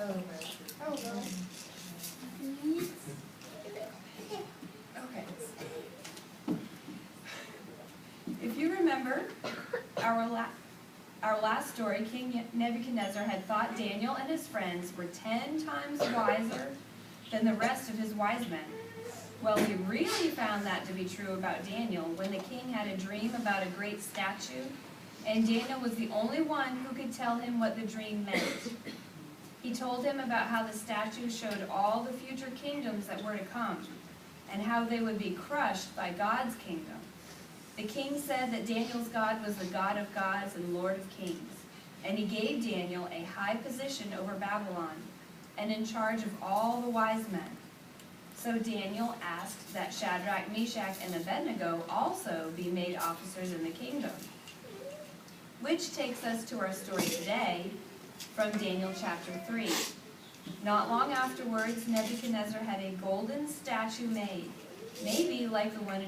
Oh, no. Okay. If you remember, our last story, King Nebuchadnezzar had thought Daniel and his friends were 10 times wiser than the rest of his wise men. Well, he really found that to be true about Daniel when the king had a dream about a great statue, and Daniel was the only one who could tell him what the dream meant. He told him about how the statue showed all the future kingdoms that were to come, and how they would be crushed by God's kingdom. The king said that Daniel's God was the God of gods and Lord of kings, and he gave Daniel a high position over Babylon, and in charge of all the wise men. So Daniel asked that Shadrach, Meshach, and Abednego also be made officers in the kingdom. Which takes us to our story today from Daniel chapter 3. Not long afterwards, Nebuchadnezzar had a golden statue made, maybe like the one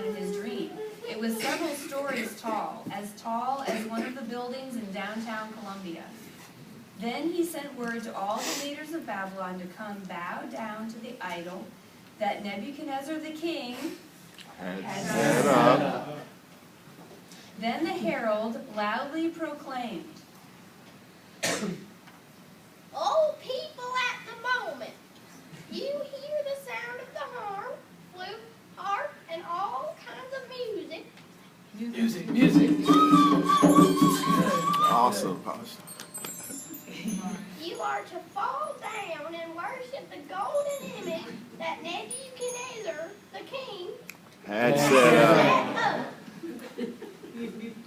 in his dream. It was several stories tall as one of the buildings in downtown Columbia. Then he sent word to all the leaders of Babylon to come bow down to the idol that Nebuchadnezzar the king had set up. Then the herald loudly proclaimed, "Oh, people at the moment, you hear the sound of the horn, flute, harp, and all kinds of music. Music. Awesome. You are to fall down and worship the golden image that Nebuchadnezzar the king Had set up.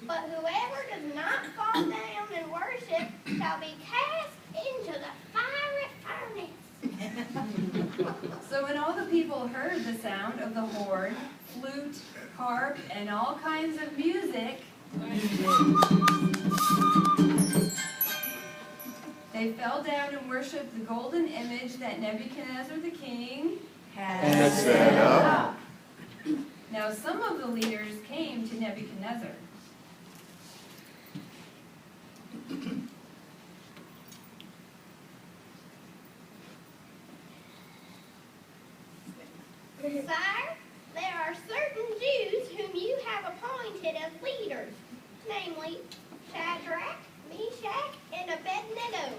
But whoever does not fall down and worship shall be cast into the fiery furnace." So when all the people heard the sound of the horn, flute, harp, and all kinds of music, they fell down and worshipped the golden image that Nebuchadnezzar the king had set up. Now some of the leaders came to Nebuchadnezzar. "Sire, there are certain Jews whom you have appointed as leaders, namely Shadrach, Meshach, and Abednego,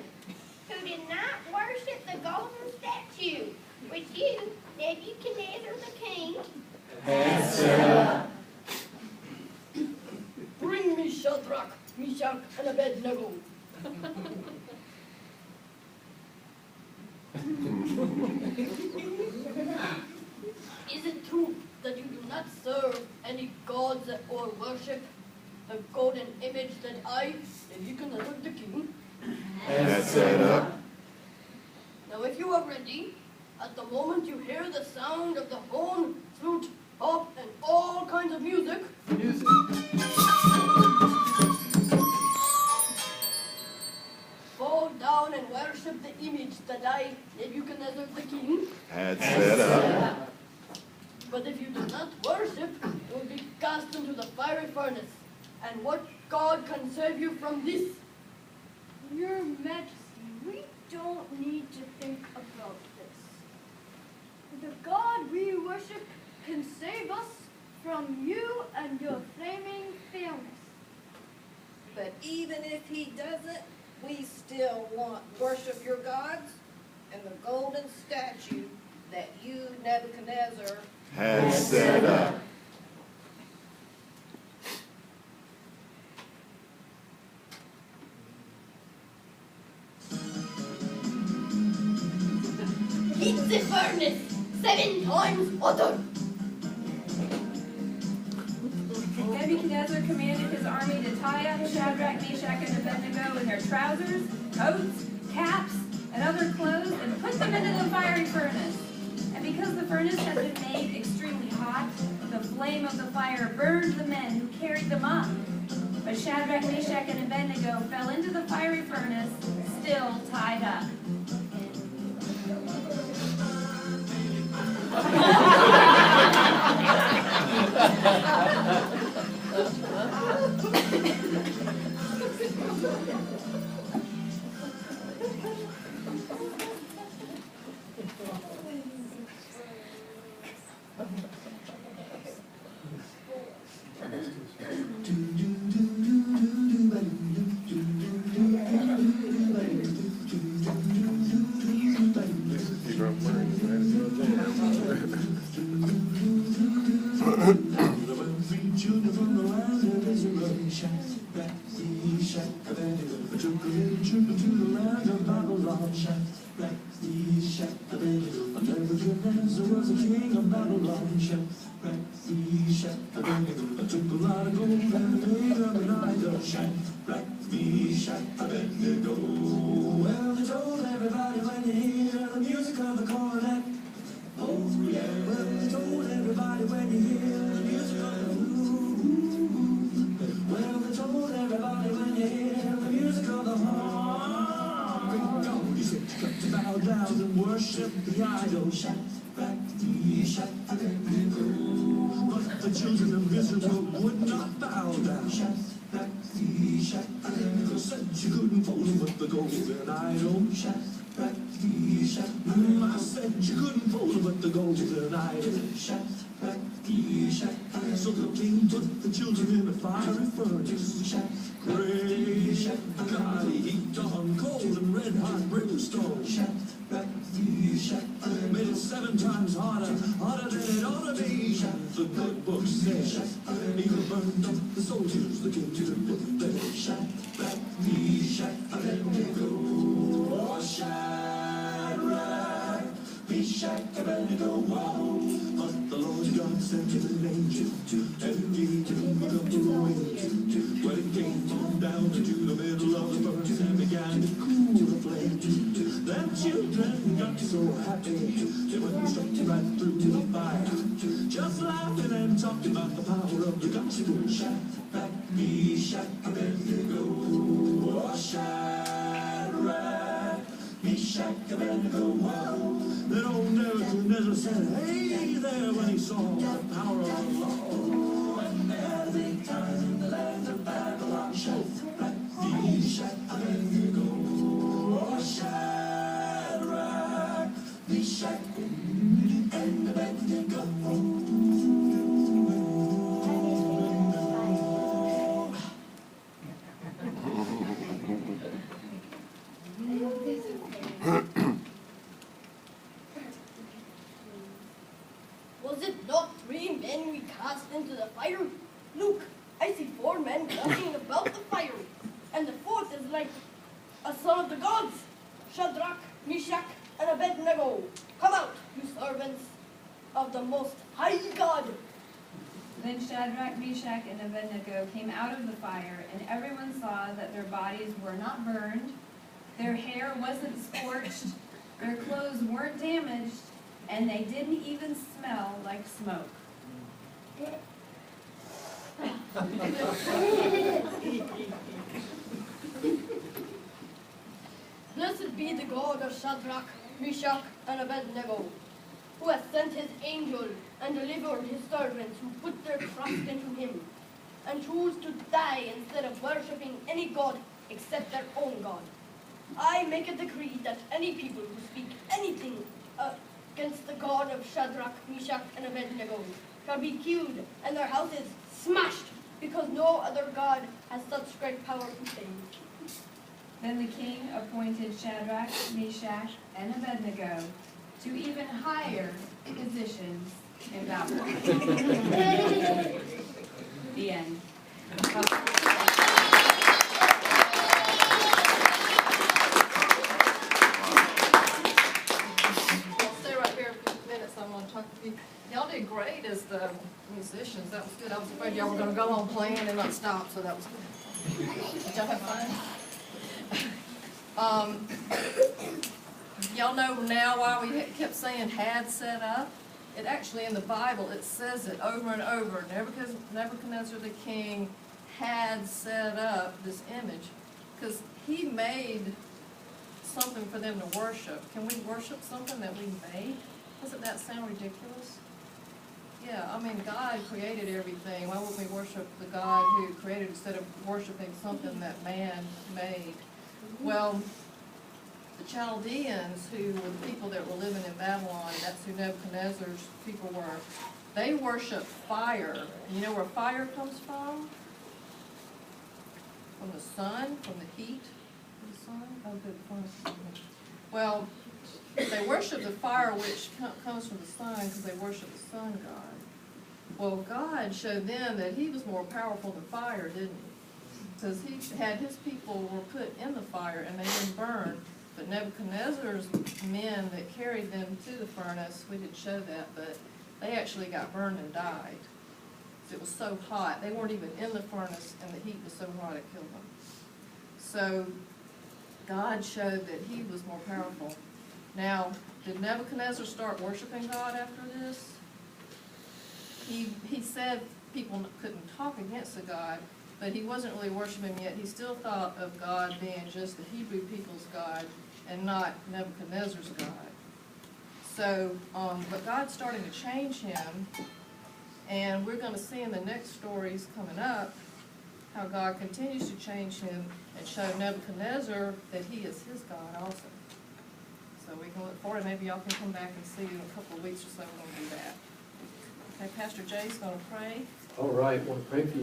who did not worship the golden statue which you, Nebuchadnezzar the king, Had set up. Bring me Shadrach, Meshach, and Abednego. Is it true that you do not serve any gods or worship the golden image that I, Nebuchadnezzar the king, Had set up. Now if you are ready, at the moment you hear the sound of the horn, flute, harp, and all kinds of music, fall down and worship the image that I, Nebuchadnezzar the king, Had set up. But if you do not worship, you will be cast into the fiery furnace. And what God can save you from this? Your Majesty, we don't need to think about this. The God we worship can save us from you and your flaming fairness. But even if he doesn't, we still want worship your gods and the golden statue that you, Nebuchadnezzar, Had set up. heat the furnace 7 times hotter. Nebuchadnezzar commanded his army to tie up Shadrach, Meshach, and Abednego in their trousers, coats, caps, and other clothes and put them into the fiery furnace. And because the furnace had been made extremely hot, the flame of the fire burned the men who carried them up. But Shadrach, Meshach, and Abednego fell into the fiery furnace, still tied up. Children from the land of Israel, Shadrach, Meshach, Abednego. Took a little trip into the land of Babylon, Shadrach, Meshach, Abednego. Nebuchadnezzar was the king of Babylon, Shadrach, Meshach, Abednego. Took a lot of gold and made him an idol, Shadrach, Meshach, Abednego. Well, they told everybody when you hear the music of the cornet. Oh yeah, well, they told everybody when you hear the music of the well, they told everybody when you hear the music of the horn. He said you got to bow down and worship the idol. Shadrach, Meshach, Abednego. But the children of Israel would not bow down. Shadrach, Meshach, Abednego. Said you couldn't fool them with the golden idol. Shadrach, Meshach, I said you couldn't fool them with the golden idol. Shadrach, Meshach, so the king put the children in a fiery furnace. Great God, he heaped on cold and red hot brimstone. Made it 7 times hotter, hotter than it ought to be. The good book says, even burned up the soldiers, the king didn't put there. Shadrach, Meshach, Abednego. Oh, Shadrach, Meshach, Abednego. But the Lord God sent him an angel and gave him a couple of wings. When it came on down into the middle of the furnace and began to cool the flame, then children got so happy they went straight right through the fire, just laughing and talking about the power of the gospel. Shadrach, Meshach, Abednego. Oh, Shadrach, Meshach, Abednego. Then old Nebuchadnezzar said, hey there, when he saw the power of the Lord. And they had a big time in the land of Babylon. Shadrach, Meshach, Abednego. Oh, Shadrach, Meshach, and Abednego. Was it not 3 men we cast into the fire? Look, I see 4 men walking about the fire, and the 4th is like a son of the gods. Shadrach, Meshach, and Abednego. Come out, you servants of the Most High God. Then Shadrach, Meshach, and Abednego came out of the fire, and everyone saw that their bodies were not burned, their hair wasn't scorched, their clothes weren't damaged, and they didn't even smell like smoke. Blessed be the God of Shadrach, Meshach, and Abednego, who has sent his angel and delivered his servants who put their trust into him, and choose to die instead of worshipping any god except their own God. I make a decree that any people who speak anything against the God of Shadrach, Meshach, and Abednego shall be killed and their houses smashed, because no other God has such great power to save. Then the king appointed Shadrach, Meshach, and Abednego to even higher positions in Babylon. The end. Stay right here for a few minutes. I want to talk to you. Y'all did great as the musicians. That was good. I was afraid y'all were going to go on playing and not stop, so that was good. Did y'all have fun? Y'all know now why we kept saying had set up? It actually, in the Bible, it says it over and over. Nebuchadnezzar the king had set up this image because he made something for them to worship. Can we worship something that we made? Doesn't that sound ridiculous? Yeah, I mean, God created everything. Why wouldn't we worship the God who created instead of worshiping something that man made? Well, the Chaldeans, who were the people that were living in Babylon, that's who Nebuchadnezzar's people were, they worship fire. You know where fire comes from? From the sun, from the heat of the sun? Oh, good, from the sun. Well, they worship the fire which comes from the sun because they worship the sun god. Well, God showed them that he was more powerful than fire, didn't he? Because he had his people were put in the fire and they didn't burn. But Nebuchadnezzar's men that carried them to the furnace, we didn't show that, but they actually got burned and died. It was so hot. They weren't even in the furnace and the heat was so hot it killed them. So God showed that he was more powerful. Now, did Nebuchadnezzar start worshiping God after this? He said people couldn't talk against the God, but he wasn't really worshiping yet. He still thought of God being just the Hebrew people's God and not Nebuchadnezzar's God. So, but God's starting to change him, and we're going to see in the next stories coming up how God continues to change him and show Nebuchadnezzar that he is his God also. So we can look forward, maybe y'all can come back and see in a couple of weeks or so we're going to do that. Okay, Pastor Jay's going to pray. All right, want to pray for you.